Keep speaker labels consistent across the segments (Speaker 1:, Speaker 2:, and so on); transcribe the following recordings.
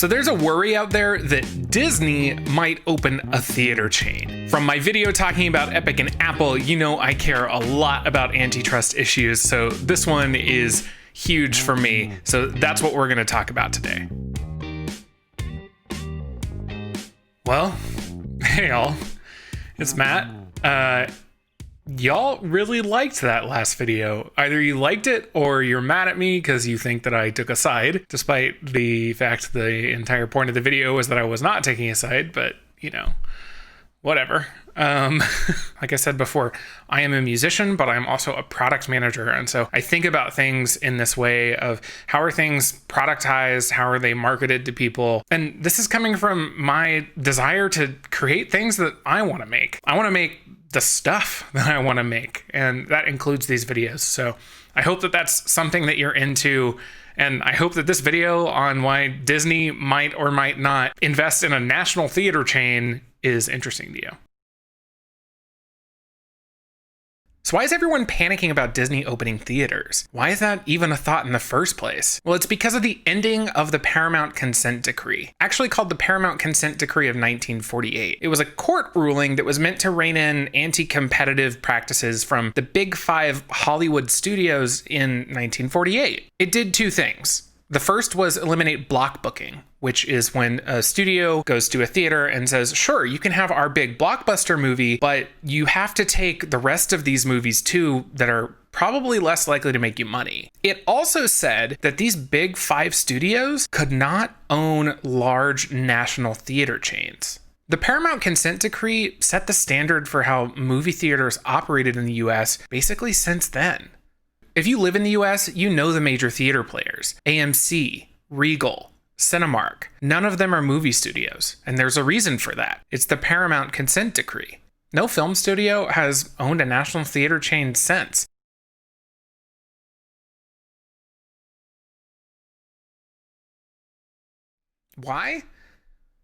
Speaker 1: So there's a worry out there that Disney might open a theater chain. From my video talking about Epic and Apple, you know I care a lot about antitrust issues, so this one is huge for me. So that's what we're going to talk about today. Well, hey y'all, it's Matt. Y'all really liked that last video. Either you liked it or you're mad at me because you think that I took a side, despite the fact the entire point of the video was that I was not taking a side, but you know, whatever. Like I said before, I am a musician, but I'm also a product manager. And so I think about things in this way of how are things productized? How are they marketed to people? And this is coming from my desire to create things that I want to make. I want to make the stuff that I want to make, and that includes these videos. So I hope that that's something that you're into, and I hope that this video on why Disney might or might not invest in a national theater chain is interesting to you. So why is everyone panicking about Disney opening theaters? Why is that even a thought in the first place? Well, it's because of the ending of the Paramount Consent Decree, actually called the Paramount Consent Decree of 1948. It was a court ruling that was meant to rein in anti-competitive practices from the big five Hollywood studios in 1948. It did two things. The first was eliminate block booking, which is when a studio goes to a theater and says, sure, you can have our big blockbuster movie, but you have to take the rest of these movies too that are probably less likely to make you money. It also said that these big five studios could not own large national theater chains. The Paramount Consent Decree set the standard for how movie theaters operated in the US basically since then. If you live in the US, you know the major theater players: AMC, Regal, Cinemark. None of them are movie studios, and there's a reason for that. It's the Paramount Consent Decree. No film studio has owned a national theater chain since. Why?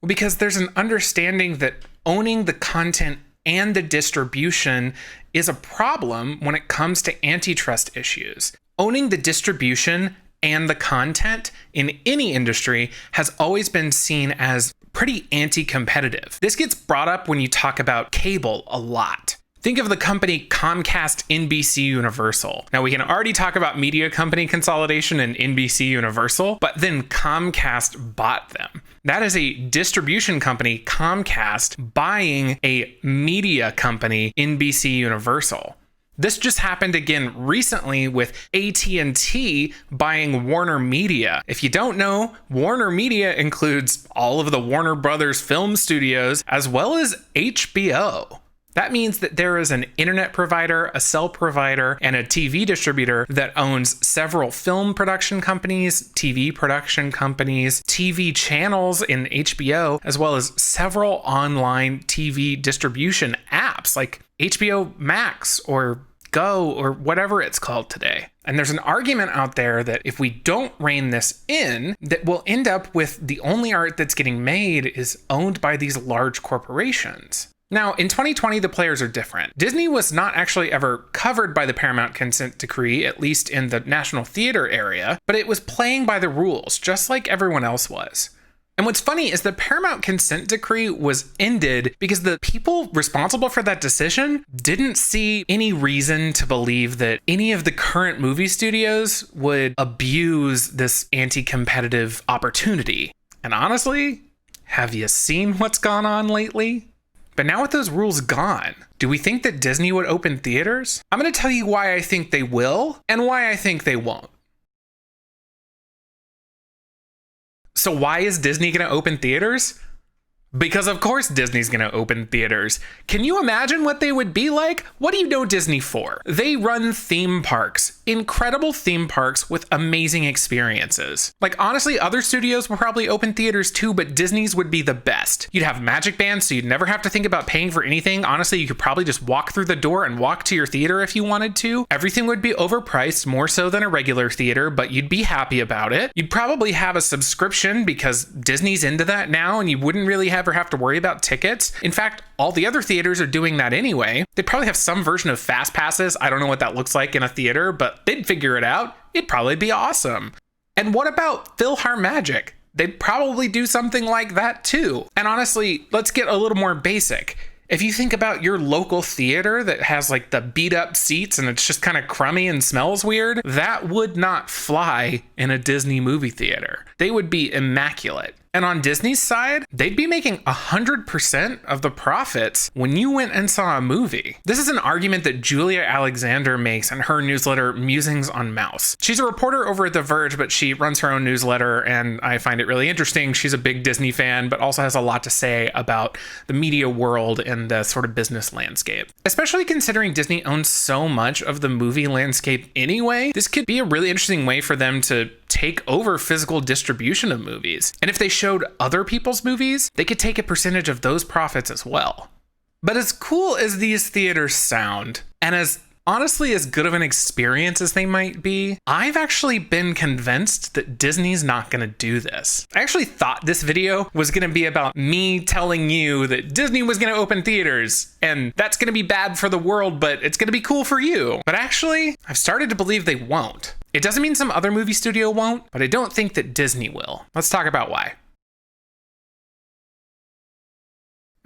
Speaker 1: Well, because there's an understanding that owning the content and the distribution is a problem when it comes to antitrust issues. Owning the distribution and the content in any industry has always been seen as pretty anti-competitive. This gets brought up when you talk about cable a lot. Think of the company Comcast, NBC Universal. Now we can already talk about media company consolidation in NBC Universal, but then Comcast bought them. That is a distribution company, Comcast, buying a media company, NBC Universal. This just happened again recently with at&t buying Warner Media. If you don't know, Warner Media includes all of the Warner Brothers film studios as well as HBO. That means that there is an internet provider, a cell provider, and a TV distributor that owns several film production companies, TV production companies, TV channels in HBO, as well as several online TV distribution apps like HBO Max or Go or whatever it's called today. And there's an argument out there that if we don't rein this in, that we'll end up with the only art that's getting made is owned by these large corporations. Now, in 2020, the players are different. Disney was not actually ever covered by the Paramount Consent Decree, at least in the national theater area, but it was playing by the rules, just like everyone else was. And what's funny is the Paramount Consent Decree was ended because the people responsible for that decision didn't see any reason to believe that any of the current movie studios would abuse this anti-competitive opportunity. And honestly, have you seen what's gone on lately? But now with those rules gone, do we think that Disney would open theaters? I'm going to tell you why I think they will and why I think they won't. So why is Disney going to open theaters? Because of course Disney's going to open theaters. Can you imagine what they would be like? What do you know Disney for? They run theme parks, incredible theme parks with amazing experiences. Like honestly, other studios will probably open theaters too, but Disney's would be the best. You'd have magic bands, so you'd never have to think about paying for anything. Honestly, you could probably just walk through the door and walk to your theater if you wanted to. Everything would be overpriced, more so than a regular theater, but you'd be happy about it. You'd probably have a subscription because Disney's into that now, and you wouldn't really ever have to worry about tickets. In fact, all the other theaters are doing that anyway. They probably have some version of fast passes. I don't know what that looks like in a theater, but they'd figure it out. It'd probably be awesome. And what about PhilharMagic? they'd probably do something like that too. And honestly, let's get a little more basic. If you think about your local theater that has like the beat up seats and it's just kind of crummy and smells weird, that would not fly in a Disney movie theater. They would be immaculate. And on Disney's side, they'd be making 100% of the profits when you went and saw a movie. This is an argument that Julia Alexander makes in her newsletter, Musings on Mouse. She's a reporter over at The Verge, but she runs her own newsletter, and I find it really interesting. She's a big Disney fan, but also has a lot to say about the media world and the sort of business landscape. Especially considering Disney owns so much of the movie landscape anyway, this could be a really interesting way for them to take over physical distribution of movies. And if they showed other people's movies, they could take a percentage of those profits as well. But as cool as these theaters sound, and as honestly as good of an experience as they might be, I've actually been convinced that Disney's not going to do this. I actually thought this video was going to be about me telling you that Disney was going to open theaters, and that's going to be bad for the world, but it's going to be cool for you. But actually, I've started to believe they won't. It doesn't mean some other movie studio won't, but I don't think that Disney will. Let's talk about why.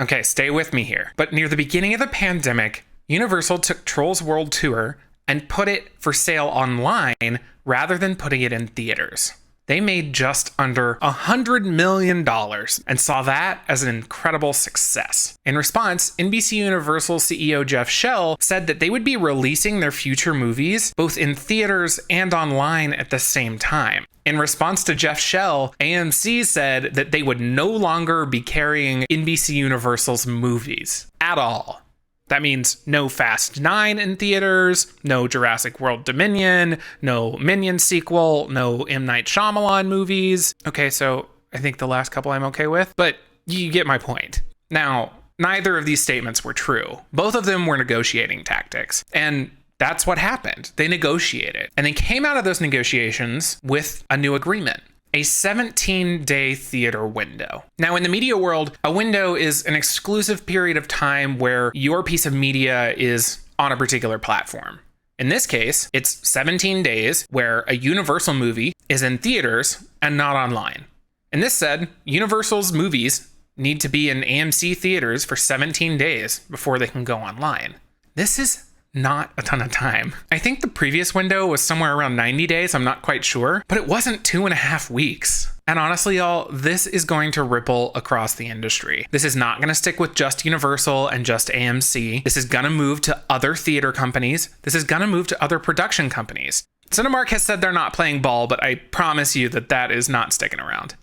Speaker 1: Okay, stay with me here. But near the beginning of the pandemic, Universal took Trolls World Tour and put it for sale online rather than putting it in theaters. They made just under $100 million and saw that as an incredible success. In response, NBC Universal CEO Jeff Shell said that they would be releasing their future movies both in theaters and online at the same time. In response to Jeff Shell, AMC said that they would no longer be carrying NBC Universal's movies at all. That means no Fast 9 in theaters, no Jurassic World Dominion, no Minions sequel, no M. Night Shyamalan movies. Okay, so I think the last couple I'm okay with, but you get my point. Now, neither of these statements were true. Both of them were negotiating tactics. And that's what happened. They negotiated. And they came out of those negotiations with a new agreement. A 17-day theater window. Now, in the media world, a window is an exclusive period of time where your piece of media is on a particular platform. In this case, it's 17 days where a Universal movie is in theaters and not online. And this said, Universal's movies need to be in AMC theaters for 17 days before they can go online. This is not a ton of time. I think the previous window was somewhere around 90 days, I'm not quite sure, but it wasn't 2.5 weeks. And honestly, y'all, this is going to ripple across the industry. This is not going to stick with just Universal and just AMC. This is going to move to other theater companies. This is going to move to other production companies. Cinemark has said they're not playing ball, but I promise you that that is not sticking around.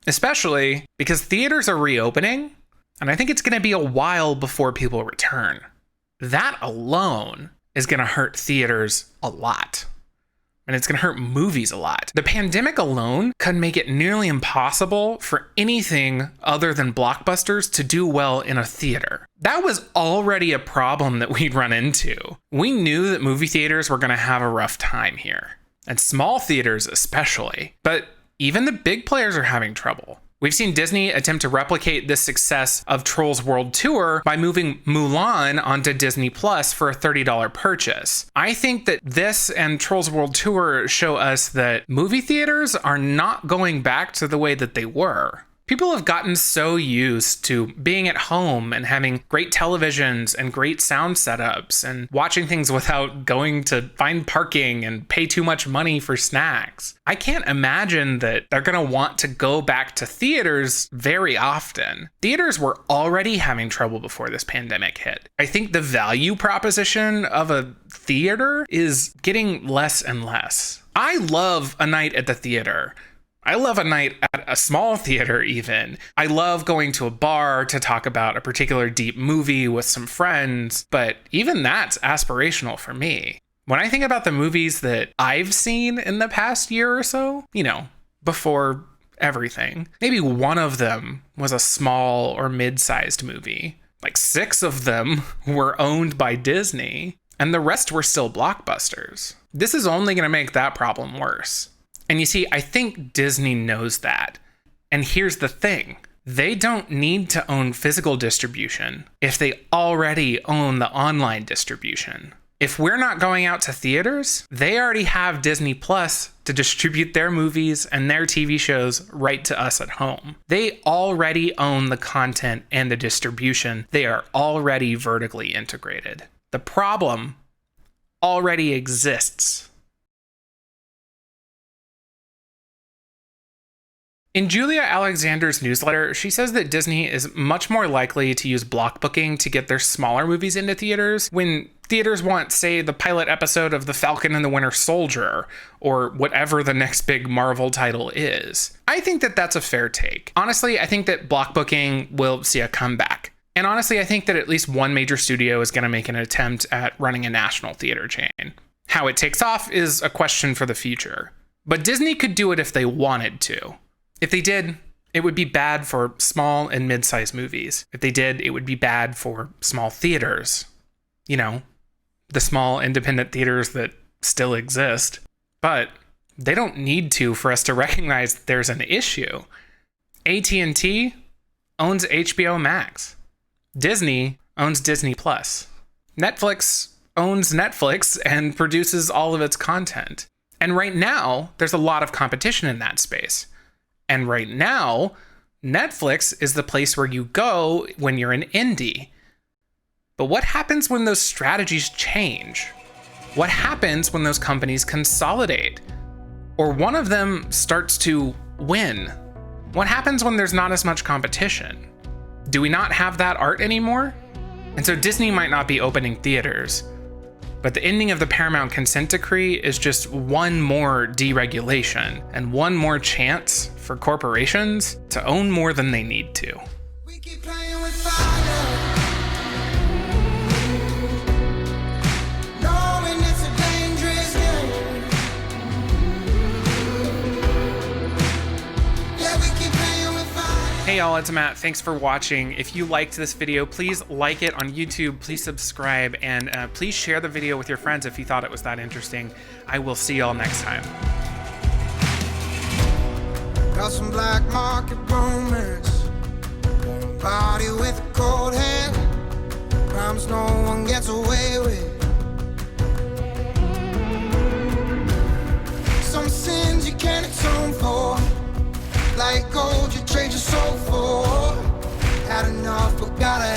Speaker 1: Especially because theaters are reopening, and I think it's going to be a while before people return. That alone is going to hurt theaters a lot. And it's going to hurt movies a lot. The pandemic alone could make it nearly impossible for anything other than blockbusters to do well in a theater. That was already a problem that we'd run into. We knew that movie theaters were going to have a rough time here. And small theaters especially. But even the big players are having trouble. We've seen Disney attempt to replicate this success of Trolls World Tour by moving Mulan onto Disney Plus for a $30 purchase. I think that this and Trolls World Tour show us that movie theaters are not going back to the way that they were. People have gotten so used to being at home and having great televisions and great sound setups and watching things without going to find parking and pay too much money for snacks. I can't imagine that they're going to want to go back to theaters very often. Theaters were already having trouble before this pandemic hit. I think the value proposition of a theater is getting less and less. I love a night at the theater. I love a night at a small theater even. I love going to a bar to talk about a particular deep movie with some friends, but even that's aspirational for me. When I think about the movies that I've seen in the past year or so, before everything, maybe one of them was a small or mid-sized movie. Like 6 of them were owned by Disney, and the rest were still blockbusters. This is only going to make that problem worse. And you see, I think Disney knows that. And here's the thing. They don't need to own physical distribution if they already own the online distribution. If we're not going out to theaters, they already have Disney Plus to distribute their movies and their TV shows right to us at home. They already own the content and the distribution. They are already vertically integrated. The problem already exists. In Julia Alexander's newsletter, she says that Disney is much more likely to use block booking to get their smaller movies into theaters when theaters want, say, the pilot episode of The Falcon and the Winter Soldier, or whatever the next big Marvel title is. I think that that's a fair take. Honestly, I think that block booking will see a comeback. And honestly, I think that at least one major studio is going to make an attempt at running a national theater chain. How it takes off is a question for the future. But Disney could do it if they wanted to. If they did, it would be bad for small and mid-sized movies. If they did, it would be bad for small theaters. You know, the small independent theaters that still exist. But they don't need to for us to recognize that there's an issue. at&t owns HBO Max. Disney owns Disney Plus. Netflix owns Netflix and produces all of its content. And right now, there's a lot of competition in that space. And right now, Netflix is the place where you go when you're an indie. But what happens when those strategies change? What happens when those companies consolidate? Or one of them starts to win? What happens when there's not as much competition? Do we not have that art anymore? And so Disney might not be opening theaters, but the ending of the Paramount Consent Decree is just one more deregulation and one more chance for corporations to own more than they need to.
Speaker 2: We keep playing with fire, knowing it's a dangerous game. Yeah, we keep playing with fire.
Speaker 1: Hey y'all, it's Matt. Thanks for watching. If you liked this video, please like it on YouTube, please subscribe, and please share the video with your friends if you thought it was that interesting. I will see y'all next time.
Speaker 2: Got some black market romance, body with a cold hand, crimes no one gets away with. Some sins you can't atone for, like gold you trade your soul for. Had enough but gotta